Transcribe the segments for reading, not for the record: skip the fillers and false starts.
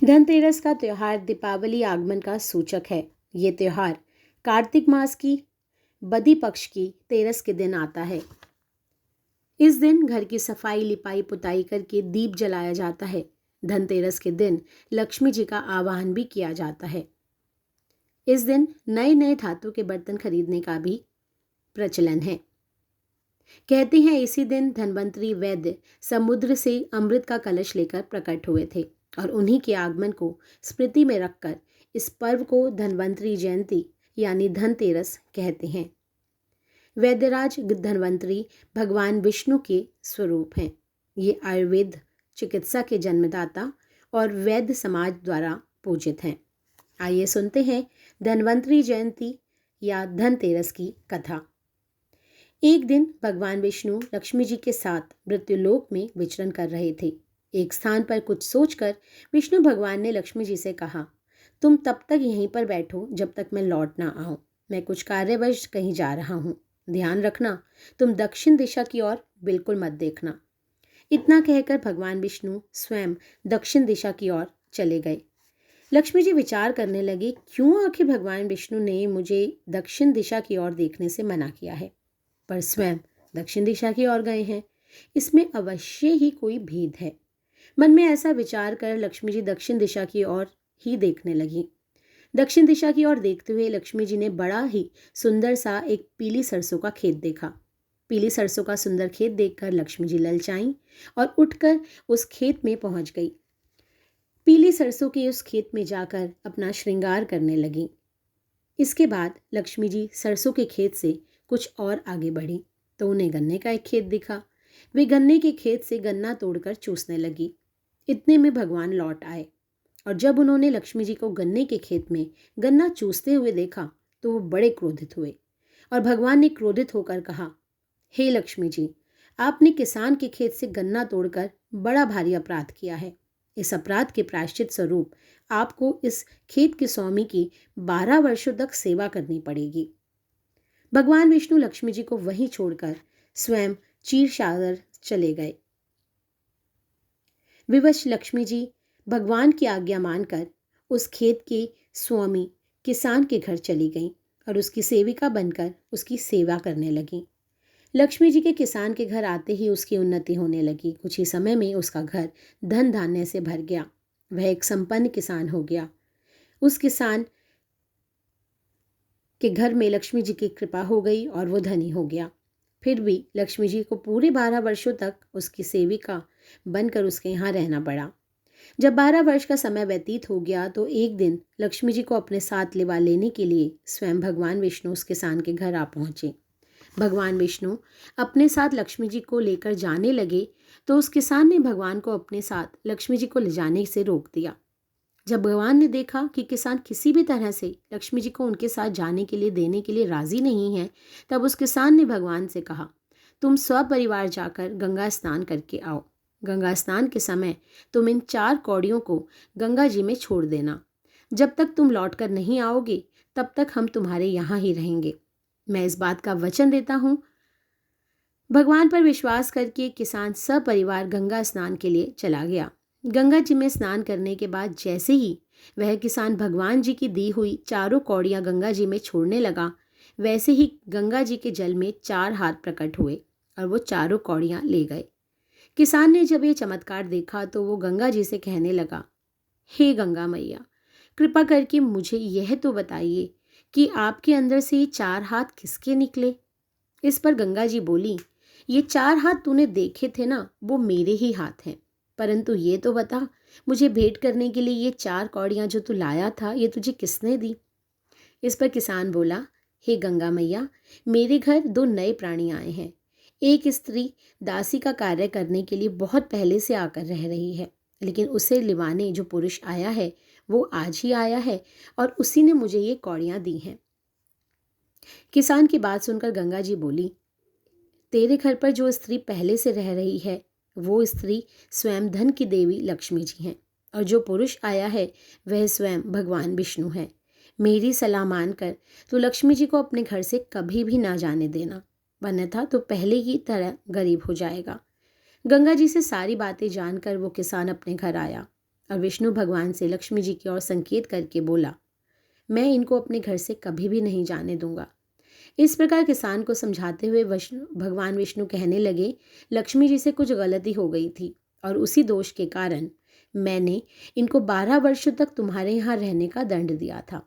धनतेरस का त्योहार दीपावली आगमन का सूचक है। ये त्योहार कार्तिक मास की बदी पक्ष की तेरस के दिन आता है। इस दिन घर की सफाई लिपाई पुताई करके दीप जलाया जाता है। धनतेरस के दिन लक्ष्मी जी का आवाहन भी किया जाता है। इस दिन नए नए धातु के बर्तन खरीदने का भी प्रचलन है। कहते हैं इसी दिन धन्वंतरी वैद्य समुद्र से अमृत का कलश लेकर प्रकट हुए थे और उन्हीं के आगमन को स्मृति में रखकर इस पर्व को धन्वंतरी जयंती यानी धनतेरस कहते हैं। वैद्यराज धन्वंतरी भगवान विष्णु के स्वरूप हैं। ये आयुर्वेद चिकित्सा के जन्मदाता और वैद्य समाज द्वारा पूजित हैं। आइए सुनते हैं धन्वंतरी जयंती या धनतेरस की कथा। एक दिन भगवान विष्णु लक्ष्मी जी के साथ मृत्युलोक में विचरण कर रहे थे। एक स्थान पर कुछ सोचकर विष्णु भगवान ने लक्ष्मी जी से कहा, तुम तब तक यहीं पर बैठो जब तक मैं लौट ना आऊं। मैं कुछ कार्यवश कहीं जा रहा हूं। ध्यान रखना, तुम दक्षिण दिशा की ओर बिल्कुल मत देखना। इतना कहकर भगवान विष्णु स्वयं दक्षिण दिशा की ओर चले गए। लक्ष्मी जी विचार करने लगे, क्यों आखिर भगवान विष्णु ने मुझे दक्षिण दिशा की ओर देखने से मना किया है, पर स्वयं दक्षिण दिशा की ओर गए हैं। इसमें अवश्य ही कोई भेद है। मन में ऐसा विचार कर लक्ष्मी जी दक्षिण दिशा की ओर ही देखने लगी। दक्षिण दिशा की ओर देखते हुए लक्ष्मी जी ने बड़ा ही सुंदर सा एक पीली सरसों का खेत देखा। पीली सरसों का सुंदर खेत देखकर लक्ष्मी जी ललचाईं और उठकर उस खेत में पहुंच गई। पीली सरसों के उस खेत में जाकर अपना श्रृंगार करने लगी। इसके बाद लक्ष्मी जी सरसों के खेत से कुछ और आगे बढ़ी तो उन्हें गन्ने का एक खेत दिखा। वे गन्ने के खेत से गन्ना तोड़कर चूसने लगी। इतने में भगवान लौट आए और जब उन्होंने लक्ष्मी जी को गन्ने के खेत में गन्ना चूसते हुए देखा तो वो बड़े क्रोधित हुए और भगवान ने क्रोधित होकर कहा, हे लक्ष्मी जी, आपने किसान के खेत से गन्ना तोड़कर बड़ा भारी अपराध किया है। इस अपराध के प्रायश्चित स्वरूप आपको इस खेत के स्वामी की 12 वर्षों तक सेवा करनी पड़ेगी। भगवान विष्णु लक्ष्मी जी को वहीं छोड़कर स्वयं क्षीरसागर चले गए। विवश लक्ष्मी जी भगवान की आज्ञा मानकर उस खेत के स्वामी किसान के घर चली गईं और उसकी सेविका बनकर उसकी सेवा करने लगीं। लक्ष्मी जी के किसान के घर आते ही उसकी उन्नति होने लगी। कुछ ही समय में उसका घर धन धान्य से भर गया। वह एक संपन्न किसान हो गया। उस किसान के घर में लक्ष्मी जी की कृपा हो गई और वो धनी हो गया। फिर भी लक्ष्मी जी को पूरे 12 वर्षों तक उसकी सेविका बनकर उसके यहाँ रहना पड़ा। जब 12 वर्ष का समय व्यतीत हो गया तो एक दिन लक्ष्मी जी को अपने साथ लिवा लेने के लिए स्वयं भगवान विष्णु उस किसान के घर आ पहुंचे। भगवान विष्णु अपने साथ लक्ष्मी जी को लेकर जाने लगे तो उस किसान ने भगवान को अपने साथ लक्ष्मी जी को ले जाने से रोक दिया। जब भगवान ने देखा कि किसान किसी भी तरह से लक्ष्मी जी को उनके साथ जाने के लिए देने के लिए राजी नहीं है, तब उस किसान ने भगवान से कहा, तुम स्वपरिवार जाकर गंगा स्नान करके आओ। गंगा स्नान के समय तुम इन 4 कौड़ियों को गंगा जी में छोड़ देना। जब तक तुम लौट कर नहीं आओगे तब तक हम तुम्हारे यहाँ ही रहेंगे। मैं इस बात का वचन देता हूँ। भगवान पर विश्वास करके किसान सपरिवार गंगा स्नान के लिए चला गया। गंगा जी में स्नान करने के बाद जैसे ही वह किसान भगवान जी की दी हुई 4 कौड़ियाँ गंगा जी में छोड़ने लगा, वैसे ही गंगा जी के जल में 4 हाथ प्रकट हुए और वो 4 कौड़ियाँ ले गए। किसान ने जब ये चमत्कार देखा तो वो गंगा जी से कहने लगा, हे गंगा मैया, कृपा करके मुझे यह तो बताइए कि आपके अंदर से ये 4 हाथ किसके निकले। इस पर गंगा जी बोली, ये 4 हाथ तूने देखे थे ना, वो मेरे ही हाथ हैं। परंतु ये तो बता, मुझे भेंट करने के लिए ये 4 कौड़ियाँ जो तू लाया था, ये तुझे किसने दी। इस पर किसान बोला, हे गंगा मैया, मेरे घर 2 नए प्राणी आए हैं। एक स्त्री दासी का कार्य करने के लिए बहुत पहले से आकर रह रही है, लेकिन उसे लिवाने जो पुरुष आया है वो आज ही आया है और उसी ने मुझे ये कौड़ियाँ दी हैं। किसान की बात सुनकर गंगा जी बोली, तेरे घर पर जो स्त्री पहले से रह रही है वो स्त्री स्वयं धन की देवी लक्ष्मी जी हैं और जो पुरुष आया है वह स्वयं भगवान विष्णु है। मेरी सलाह मानकर तो लक्ष्मी जी को अपने घर से कभी भी ना जाने देना, अन्यथा तो पहले की तरह गरीब हो जाएगा। गंगा जी से सारी बातें जानकर वो किसान अपने घर आया और विष्णु भगवान से लक्ष्मी जी की ओर संकेत करके बोला, मैं इनको अपने घर से कभी भी नहीं जाने दूंगा। इस प्रकार किसान को समझाते हुए भगवान विष्णु कहने लगे, लक्ष्मी जी से कुछ गलती हो गई थी और उसी दोष के कारण मैंने इनको 12 वर्षों तक तुम्हारे यहाँ रहने का दंड दिया था।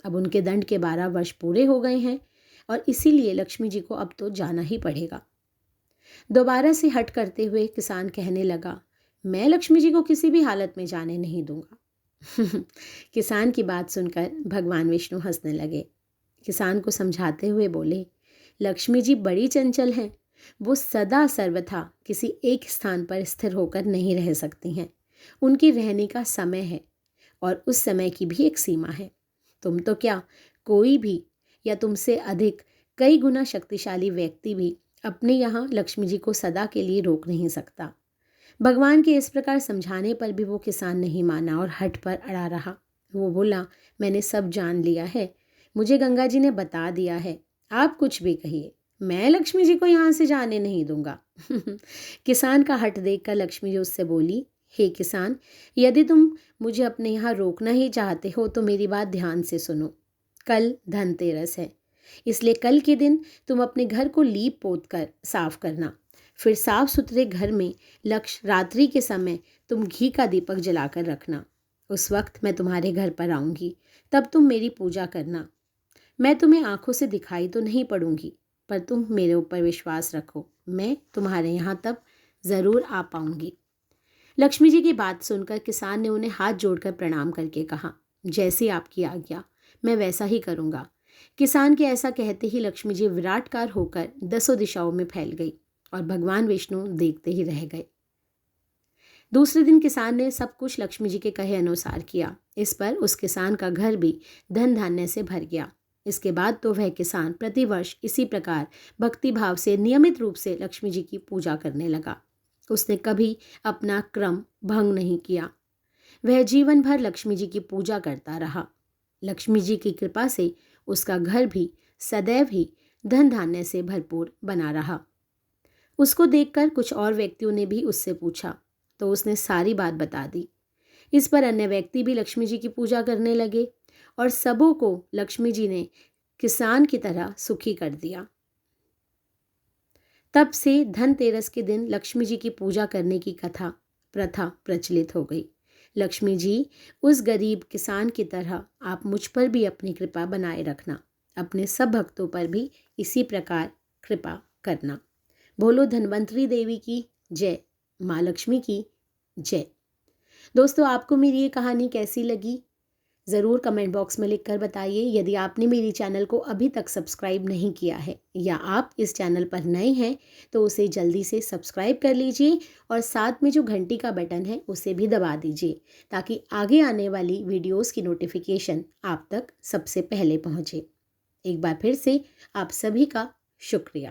अब उनके दंड के 12 वर्ष पूरे हो गए हैं और इसीलिए लक्ष्मी जी को अब तो जाना ही पड़ेगा। दोबारा से हट करते हुए किसान कहने लगा, मैं लक्ष्मी जी को किसी भी हालत में जाने नहीं दूंगा। किसान की बात सुनकर भगवान विष्णु हंसने लगे। किसान को समझाते हुए बोले, लक्ष्मी जी बड़ी चंचल हैं, वो सदा सर्वथा किसी एक स्थान पर स्थिर होकर नहीं रह सकती हैं। उनकी रहने का समय है और उस समय की भी एक सीमा है। तुम तो क्या, कोई भी या तुमसे अधिक कई गुना शक्तिशाली व्यक्ति भी अपने यहाँ लक्ष्मी जी को सदा के लिए रोक नहीं सकता। भगवान के इस प्रकार समझाने पर भी वो किसान नहीं माना और हट पर अड़ा रहा। वो बोला, मैंने सब जान लिया है, मुझे गंगा जी ने बता दिया है, आप कुछ भी कहिए, मैं लक्ष्मी जी को यहाँ से जाने नहीं दूंगा। किसान का हट देखकर लक्ष्मी जी उससे बोली, हे किसान, यदि तुम मुझे अपने यहाँ रोकना ही चाहते हो तो मेरी बात ध्यान से सुनो। कल धनतेरस है, इसलिए कल के दिन तुम अपने घर को लीप पोत कर साफ करना। फिर साफ सुथरे घर में रात्रि के समय तुम घी का दीपक जलाकर रखना। उस वक्त मैं तुम्हारे घर पर आऊँगी, तब तुम मेरी पूजा करना। मैं तुम्हें आंखों से दिखाई तो नहीं पड़ूंगी, पर तुम मेरे ऊपर विश्वास रखो, मैं तुम्हारे यहाँ तब ज़रूर आ पाऊंगी। लक्ष्मी जी की बात सुनकर किसान ने उन्हें हाथ जोड़कर प्रणाम करके कहा, जैसी आपकी आज्ञा, मैं वैसा ही करूँगा। किसान के ऐसा कहते ही लक्ष्मी जी विराटकार होकर 10 दिशाओं में फैल गई और भगवान विष्णु देखते ही रह गए। दूसरे दिन किसान ने सब कुछ लक्ष्मी जी के कहे अनुसार किया। इस पर उस किसान का घर भी धन धान्य से भर गया। इसके बाद तो वह किसान प्रतिवर्ष इसी प्रकार भक्ति भाव से नियमित रूप से लक्ष्मी जी की पूजा करने लगा। उसने कभी अपना क्रम भंग नहीं किया। वह जीवन भर लक्ष्मी जी की पूजा करता रहा। लक्ष्मी जी की कृपा से उसका घर भी सदैव ही धन धान्य से भरपूर बना रहा। उसको देखकर कुछ और व्यक्तियों ने भी उससे पूछा, तो उसने सारी बात बता दी। इस पर अन्य व्यक्ति भी लक्ष्मी जी की पूजा करने लगे और सबों को लक्ष्मी जी ने किसान की तरह सुखी कर दिया। तब से धनतेरस के दिन लक्ष्मी जी की पूजा करने की प्रथा प्रचलित हो गई। लक्ष्मी जी, उस गरीब किसान की तरह आप मुझ पर भी अपनी कृपा बनाए रखना। अपने सब भक्तों पर भी इसी प्रकार कृपा करना। बोलो धन्वंतरी देवी की जय, माँ लक्ष्मी की जय। दोस्तों, आपको मेरी ये कहानी कैसी लगी ज़रूर कमेंट बॉक्स में लिखकर बताइए। यदि आपने मेरी चैनल को अभी तक सब्सक्राइब नहीं किया है या आप इस चैनल पर नए हैं तो उसे जल्दी से सब्सक्राइब कर लीजिए और साथ में जो घंटी का बटन है उसे भी दबा दीजिए ताकि आगे आने वाली वीडियोस की नोटिफिकेशन आप तक सबसे पहले पहुंचे। एक बार फिर से आप सभी का शुक्रिया।